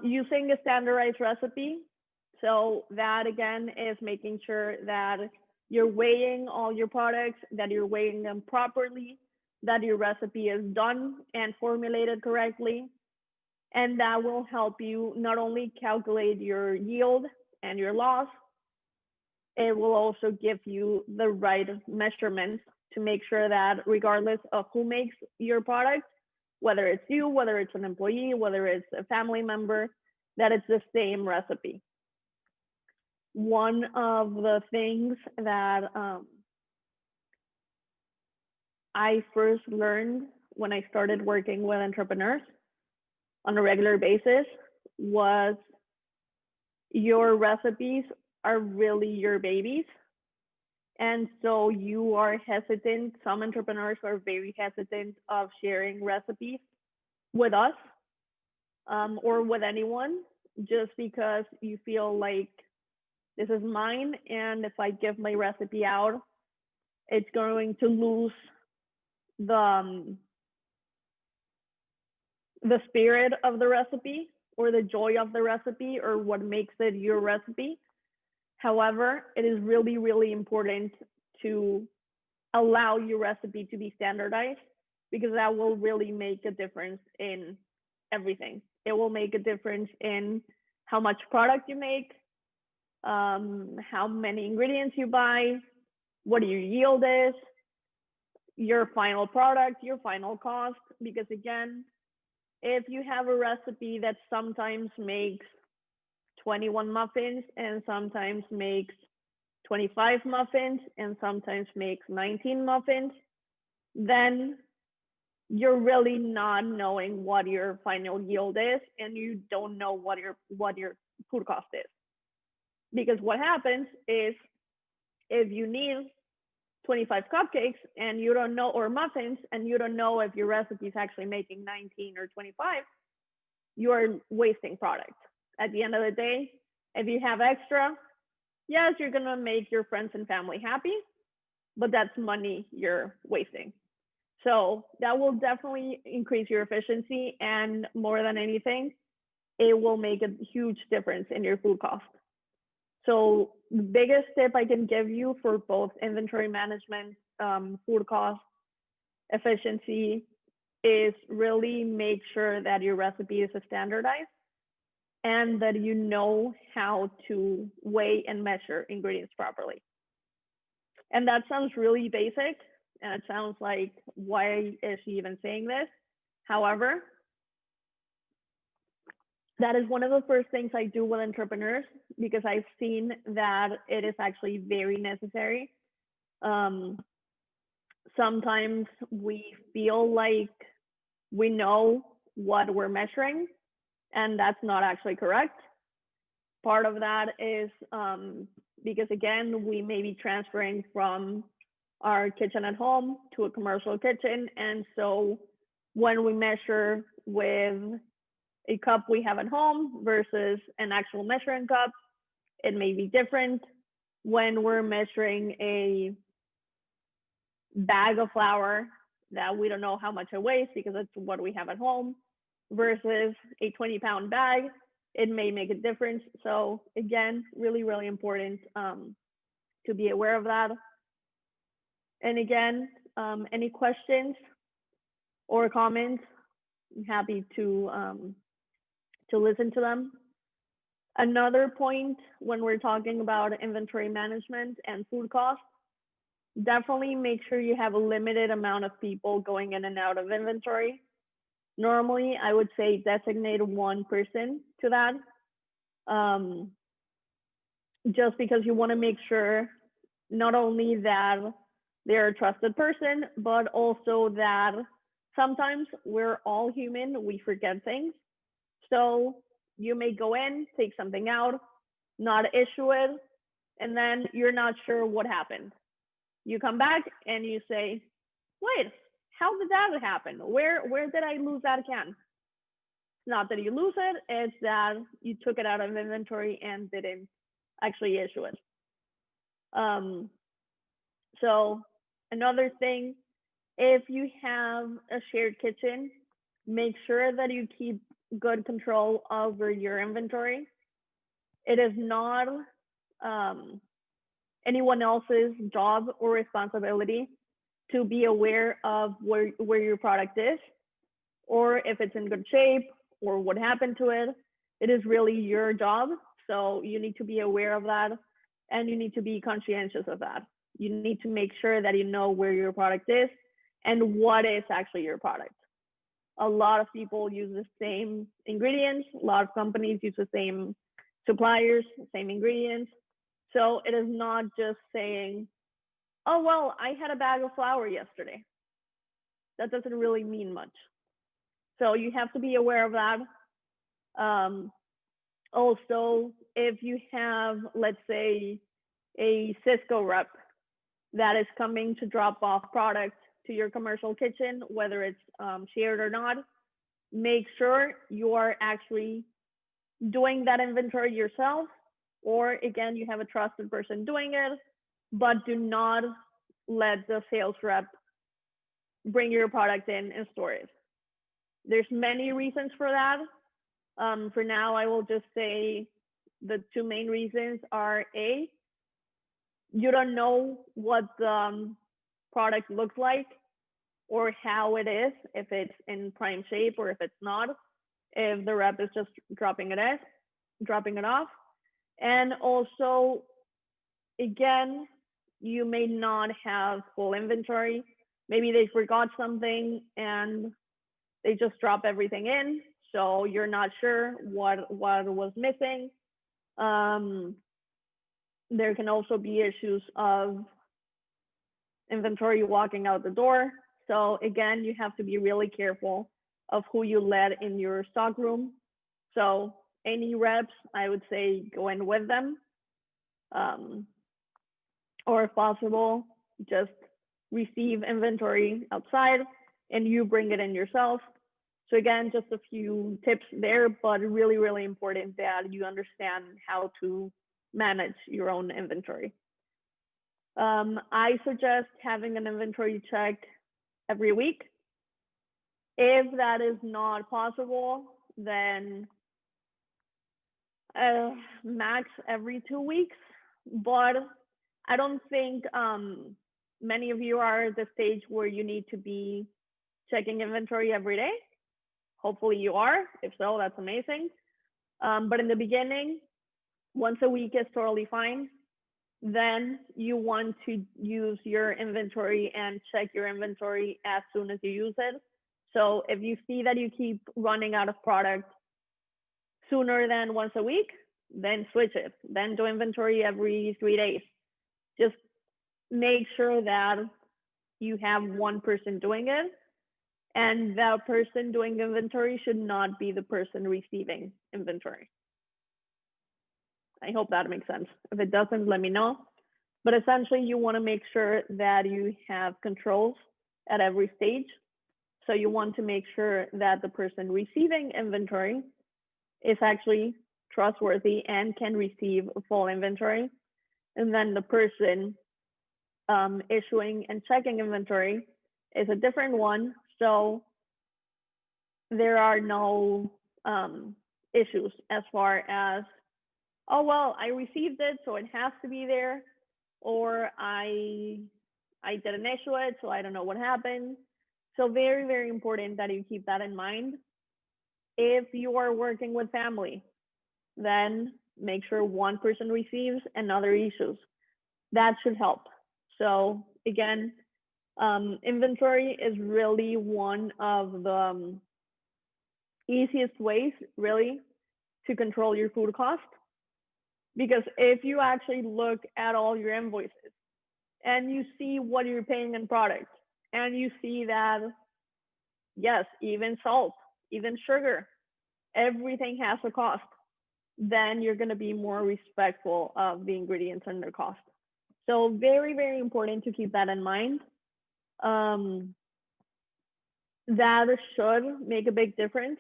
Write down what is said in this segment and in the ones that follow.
Using a standardized recipe. So that again is making sure that you're weighing all your products, that you're weighing them properly, that your recipe is done and formulated correctly. And that will help you not only calculate your yield and your loss, it will also give you the right measurements to make sure that regardless of who makes your product, whether it's you, whether it's an employee, whether it's a family member, that it's the same recipe. One of the things that I first learned when I started working with entrepreneurs on a regular basis was your recipes are really your babies. And so you are hesitant. Some entrepreneurs are very hesitant of sharing recipes with us or with anyone, just because you feel like this is mine. And if I give my recipe out, it's going to lose the spirit of the recipe or the joy of the recipe or what makes it your recipe. However, it is really, really important to allow your recipe to be standardized, because that will really make a difference in everything. It will make a difference in how much product you make, how many ingredients you buy, what your yield is, your final product, your final cost. Because again, if you have a recipe that sometimes makes 21 muffins and sometimes makes 25 muffins and sometimes makes 19 muffins, then you're really not knowing what your final yield is, and you don't know what your food cost is. Because what happens is, if you need 25 cupcakes and you don't know, or muffins, and you don't know if your recipe is actually making 19 or 25, you're wasting product. At the end of the day, if you have extra, yes, you're gonna make your friends and family happy, but that's money you're wasting. So that will definitely increase your efficiency, and more than anything, it will make a huge difference in your food cost. So the biggest tip I can give you for both inventory management, food cost, efficiency, is really make sure that your recipe is standardized and that you know how to weigh and measure ingredients properly. And that sounds really basic, and it sounds like, why is she even saying this? However, that is one of the first things I do with entrepreneurs, because I've seen that it is actually very necessary. Sometimes we feel like we know what we're measuring, and that's not actually correct. Part of that is because, again, we may be transferring from our kitchen at home to a commercial kitchen. And so when we measure with a cup we have at home versus an actual measuring cup, it may be different. When we're measuring a bag of flour that we don't know how much it weighs because it's what we have at home versus a 20-pound bag, it may make a difference. So again, really, really important to be aware of that. And again, any questions or comments, I'm happy to listen to them. Another point when we're talking about inventory management and food costs, definitely make sure you have a limited amount of people going in and out of inventory. Normally, I would say designate one person to that, just because you want to make sure not only that they're a trusted person, but also that sometimes we're all human, we forget things. So you may go in, take something out, not issue it, and then you're not sure what happened. You come back and you say, wait, how did that happen? Where did I lose that can? It's not that you lose it, it's that you took it out of inventory and didn't actually issue it. So another thing, if you have a shared kitchen, make sure that you keep good control over your inventory. It is not anyone else's job or responsibility to be aware of where your product is, or if it's in good shape, or what happened to it. It is really your job. So you need to be aware of that, and you need to be conscientious of that. You need to make sure that you know where your product is and what is actually your product. A lot of people use the same ingredients. A lot of companies use the same suppliers, same ingredients. So it is not just saying, oh, well, I had a bag of flour yesterday. That doesn't really mean much. So you have to be aware of that. Also, if you have, let's say, a Sysco rep that is coming to drop off product to your commercial kitchen, whether it's shared or not, make sure you are actually doing that inventory yourself, or again, you have a trusted person doing it, but do not let the sales rep bring your product in and store it. There's many reasons for that. For now, I will just say the two main reasons are A, you don't know what the product looks like or how it is, if it's in prime shape or if it's not, if the rep is just dropping it off. And also, again, you may not have full inventory. Maybe they forgot something and they just drop everything in, so you're not sure what was missing. There can also be issues of inventory walking out the door. So again, you have to be really careful of who you let in your stock room. So any reps, I would say go in with them. Or if possible, just receive inventory outside and you bring it in yourself. So again, just a few tips there, but really, really important that you understand how to manage your own inventory. I suggest having an inventory check every week. If that is not possible, then max every 2 weeks. But I don't think many of you are at the stage where you need to be checking inventory every day. Hopefully you are. If so, that's amazing. But in the beginning, once a week is totally fine. Then you want to use your inventory and check your inventory as soon as you use it. So if you see that you keep running out of product sooner than once a week, then switch it. Then do inventory every 3 days. Just make sure that you have one person doing it, and that person doing inventory should not be the person receiving inventory. I hope that makes sense. If it doesn't, let me know. But essentially, you want to make sure that you have controls at every stage. So you want to make sure that the person receiving inventory is actually trustworthy and can receive a full inventory. And then the person issuing and checking inventory is a different one. So there are no issues as far as, oh, well, I received it, so it has to be there, or I didn't issue it, so I don't know what happened. So very, very important that you keep that in mind. If you are working with family, then make sure one person receives and other issues. That should help. So again, inventory is really one of the easiest ways, really, to control your food cost. Because if you actually look at all your invoices and you see what you're paying in products, and you see that, yes, even salt, even sugar, everything has a cost, then you're going to be more respectful of the ingredients and their cost. So very, very important to keep that in mind. That should make a big difference.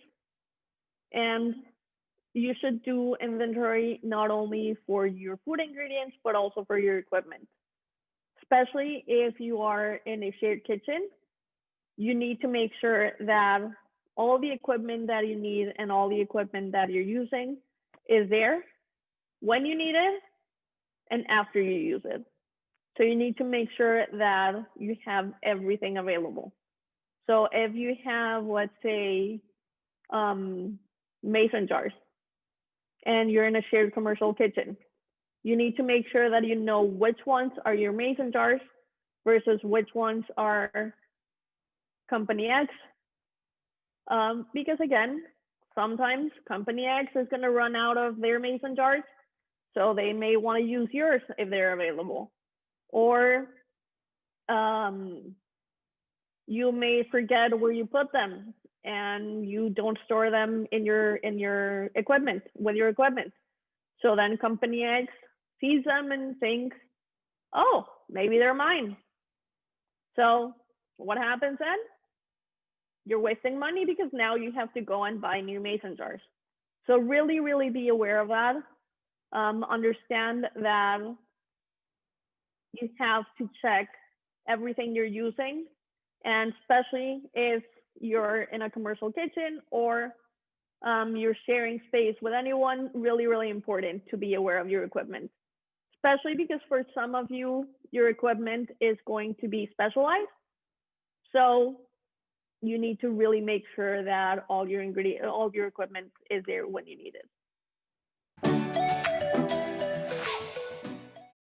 And you should do inventory not only for your food ingredients, but also for your equipment. Especially if you are in a shared kitchen, you need to make sure that all the equipment that you need and all the equipment that you're using is there when you need it and after you use it. So you need to make sure that you have everything available. So if you have, let's say, mason jars and you're in a shared commercial kitchen, you need to make sure that you know which ones are your mason jars versus which ones are company X. Because again, sometimes company X is going to run out of their mason jars, so they may want to use yours if they're available. Or you may forget where you put them and you don't store them in your equipment with your equipment. So then company X sees them and thinks, oh, maybe they're mine. So what happens then? You're wasting money because now you have to go and buy new mason jars. So really, really be aware of that. Understand that you have to check everything you're using, and especially if you're in a commercial kitchen or you're sharing space with anyone, really, really important to be aware of your equipment, especially because for some of you, your equipment is going to be specialized. So you need to really make sure that all your equipment is there when you need it.